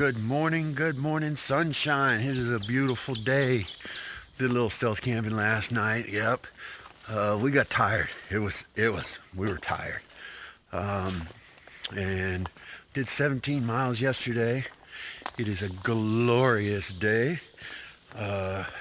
Good morning, sunshine. It is a beautiful day. Did a little stealth camping last night. Yep. We got tired. We were tired. And did 17 miles yesterday. It is a glorious day.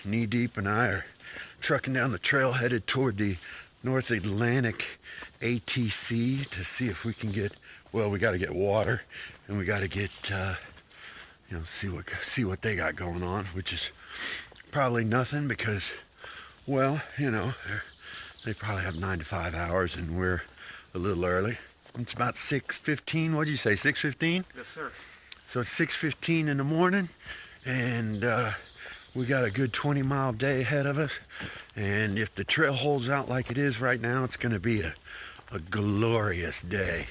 Knee Deep and I are trucking down the trail headed toward the North Atlantic ATC to see if we can get, well, we got to get water and we got to get, see what they got going on, which is probably nothing because, well, they probably have 9 to 5 hours and we're a little early. It's about 6:15. What'd you say, 6:15? Yes, sir. So it's 6:15 in the morning, and we got a good 20-mile day ahead of us. And if the trail holds out like it is right now, it's going to be a glorious day.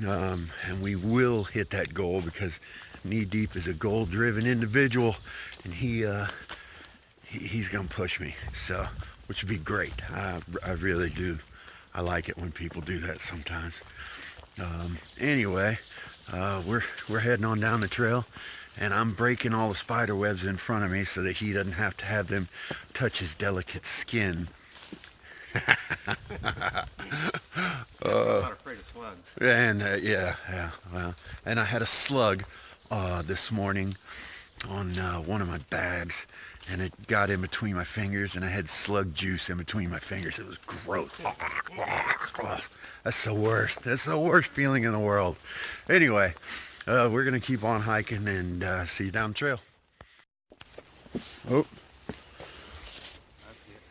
And we will hit that goal because Knee Deep is a goal-driven individual, and he's going to push me. So, which would be great. I really do. I like it when people do that sometimes. Anyway, we're heading on down the trail, and I'm breaking all the spider webs in front of me so that he doesn't have to have them touch his delicate skin. I'm not afraid of slugs. And well, and I had a slug this morning on one of my bags, and it got in between my fingers, and I had slug juice in between my fingers. It was gross. That's the worst. That's the worst feeling in the world. Anyway, we're gonna keep on hiking and see you down the trail. Oh, I see it.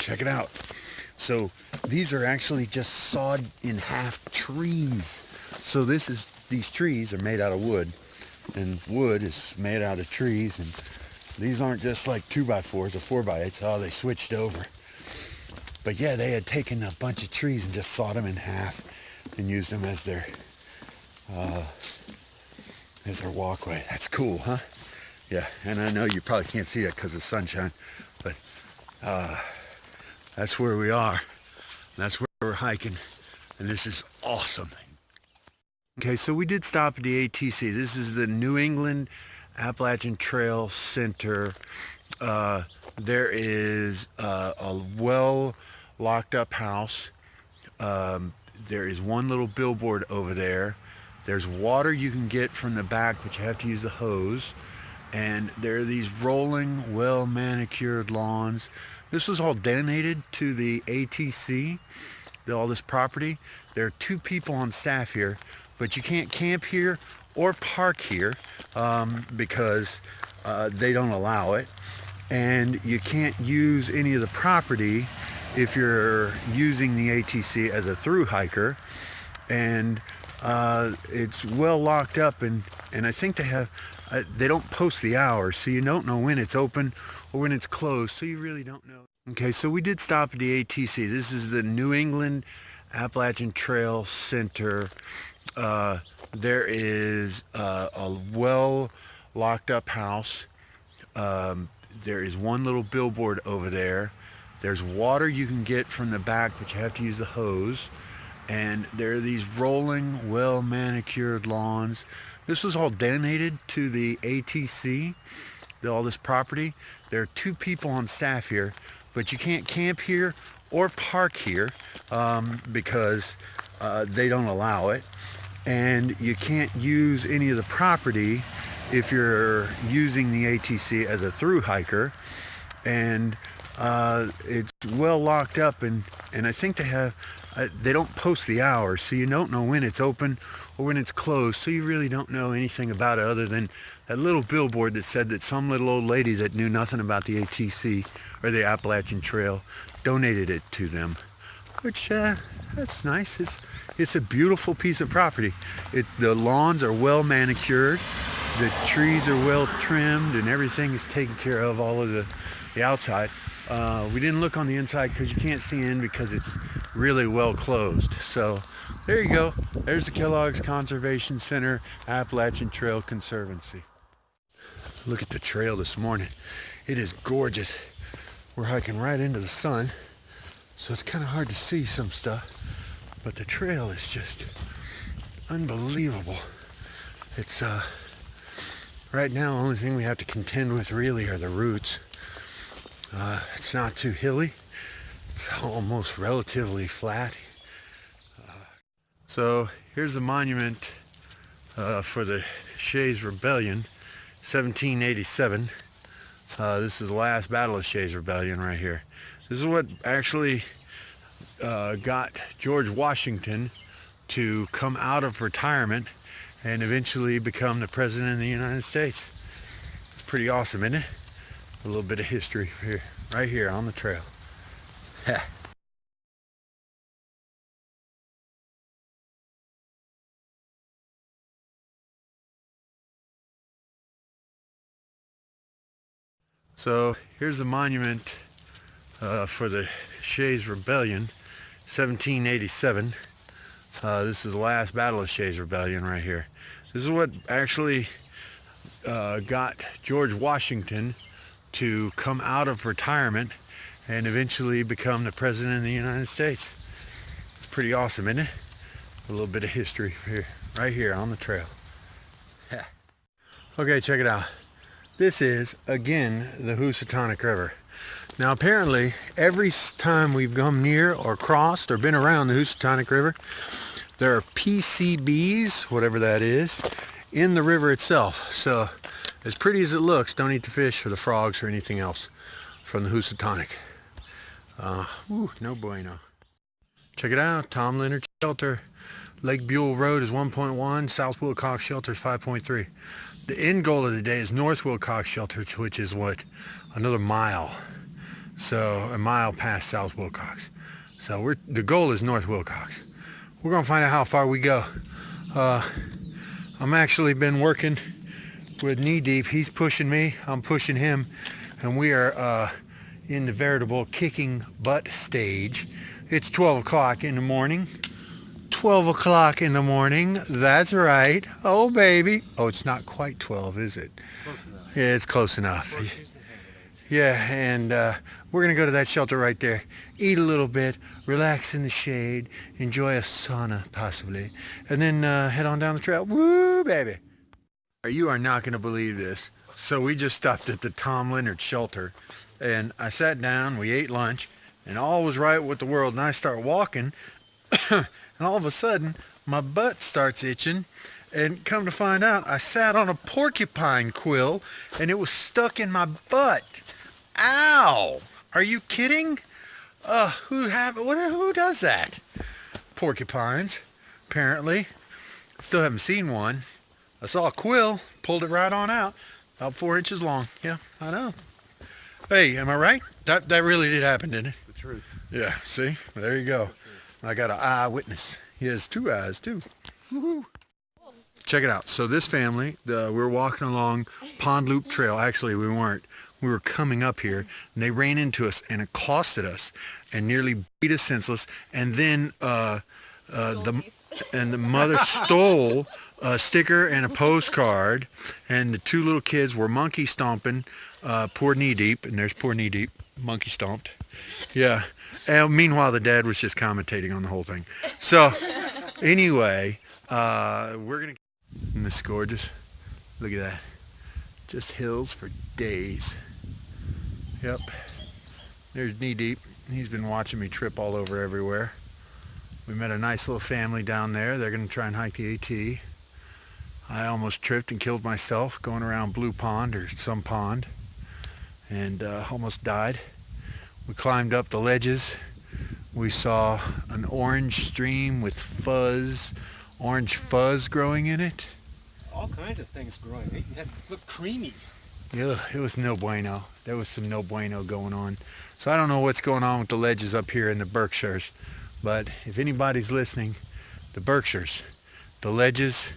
check it out. So these are actually just sawed in half trees. So these trees are made out of wood, and wood is made out of trees, and these aren't just like 2x4s or 4x8s. Oh, they switched over. But yeah, they had taken a bunch of trees and just sawed them in half and used them as their walkway. That's cool, huh? Yeah, and I know you probably can't see that because of sunshine, but that's where we are. That's where we're hiking, and this is awesome. Okay, so we did stop at the ATC. This is the New England Appalachian Trail Center. There is a well locked up house. There is one little billboard over there. There's water you can get from the back, but you have to use the hose. And there are these rolling, well manicured lawns. This was all donated to the ATC, all this property. There are 2 people on staff here, but you can't camp here or park here because they don't allow it. And you can't use any of the property if you're using the ATC as a through hiker. And it's well locked up, and I think they don't post the hours, so you don't know when it's open or when it's closed, so you really don't know. Okay, so we did stop at the ATC. This is the New England Appalachian Trail Center. There is a well locked up house. There is one little billboard over there. There's water you can get from the back, but you have to use the hose. And there are these rolling, well manicured lawns. This was all donated to the ATC, all this property. There are 2 people on staff here, but you can't camp here or park here because they don't allow it. And you can't use any of the property if you're using the ATC as a through hiker. And it's well locked up, and I think they don't post the hours, so you don't know when it's open or when it's closed, so you really don't know anything about it other than that little billboard that said that some little old lady that knew nothing about the ATC or the Appalachian Trail donated it to them, which that's nice. It's a beautiful piece of property. The lawns are well manicured, the trees are well trimmed, and everything is taken care of, all of the outside. We didn't look on the inside because you can't see in because it's really well closed. So there you go. There's the Kellogg's Conservation Center, Appalachian Trail Conservancy. Look at the trail this morning. It is gorgeous. We're hiking right into the sun, so it's kind of hard to see some stuff, but the trail is just unbelievable. It's Right now, the only thing we have to contend with really are the roots. It's not too hilly. It's almost relatively flat. So here's the monument for the Shays Rebellion, 1787. This is the last battle of Shays Rebellion right here. This is what actually got George Washington to come out of retirement and eventually become the President of the United States. It's pretty awesome, isn't it? A little bit of history here, right here on the trail. So here's the monument for the Shays Rebellion, 1787. This is the last battle of Shays Rebellion right here. This is what actually got George Washington to come out of retirement and eventually become the President of the United States. It's pretty awesome, isn't it? A little bit of history here, right here on the trail. Okay, check it out. This is, again, the Housatonic River. Now, apparently, every time we've come near or crossed or been around the Housatonic River, there are PCBs, whatever that is, in the river itself. So, as pretty as it looks, don't eat the fish or the frogs or anything else from the Housatonic. No bueno. Check it out, Tom Leonard Shelter. Lake Buell Road is 1.1, South Wilcox Shelter is 5.3. The end goal of the day is North Wilcox Shelter, which is what? Another mile. So a mile past South Wilcox. So the goal is North Wilcox. We're gonna find out how far we go. I'm actually been working with Knee Deep. He's pushing me, I'm pushing him, and we are in the veritable kicking butt stage. It's 12 o'clock in the morning. 12 o'clock in the morning, that's right. Oh baby. Oh, it's not quite 12, is it? Close enough. Yeah, it's close enough. Yeah, and we're gonna go to that shelter right there, eat a little bit, relax in the shade, enjoy a sauna possibly, and then head on down the trail. Woo, baby. You are not gonna believe this. So we just stopped at the Tom Leonard Shelter, and I sat down, we ate lunch, and all was right with the world, and I start walking, and all of a sudden, my butt starts itching, and come to find out, I sat on a porcupine quill, and it was stuck in my butt. Ow! Are you kidding? Who does that? Porcupines, apparently. Still haven't seen one. I saw a quill, pulled it right on out, about 4 inches long. Yeah, I know. Hey, am I right? That really did happen, didn't it? It's the truth. Yeah, see? There you go. I got an eyewitness. He has 2 eyes, too. Woohoo! Check it out. So this family, we were walking along Pond Loop Trail. Actually, we weren't. We were coming up here, and they ran into us and accosted us and nearly beat us senseless. And then the mother stole a sticker and a postcard, and the 2 little kids were monkey stomping poor Knee Deep, and there's poor Knee Deep, monkey stomped. Yeah. And meanwhile, the dad was just commentating on the whole thing. So anyway, we're gonna. Isn't this gorgeous? Look at that. Just hills for days. Yep. There's Knee Deep. He's been watching me trip all over everywhere. We met a nice little family down there. They're going to try and hike the AT. I almost tripped and killed myself going around Blue Pond or some pond, and almost died. We climbed up the ledges. We saw an orange stream with fuzz, orange fuzz growing in it. All kinds of things growing. They look creamy. Yeah, it was no bueno. There was some no bueno going on. So I don't know what's going on with the ledges up here in the Berkshires, but if anybody's listening, the Berkshires, the ledges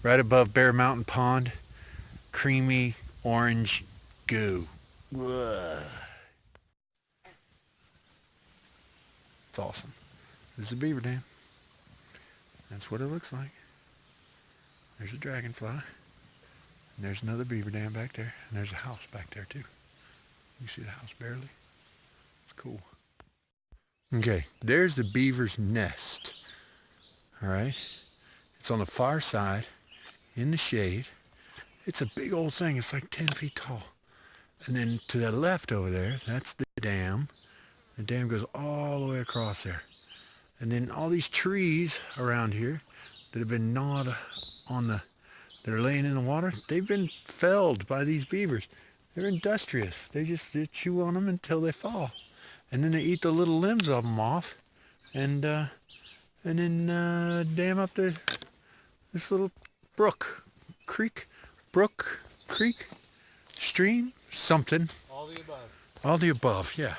right above Bear Mountain Pond, creamy orange goo. Ugh. It's awesome. This is a beaver dam. That's what it looks like. There's a dragonfly. And there's another beaver dam back there. And there's a house back there too. You see the house barely? It's cool. Okay, there's the beaver's nest. All right. It's on the far side in the shade. It's a big old thing. It's like 10 feet tall. And then to the left over there, that's the dam. The dam goes all the way across there. And then all these trees around here that have been gnawed on the, that are laying in the water, they've been felled by these beavers. They're industrious. They chew on them until they fall. And then they eat the little limbs of them off and then dam up this little creek, stream, something. All the above. All the above, yeah.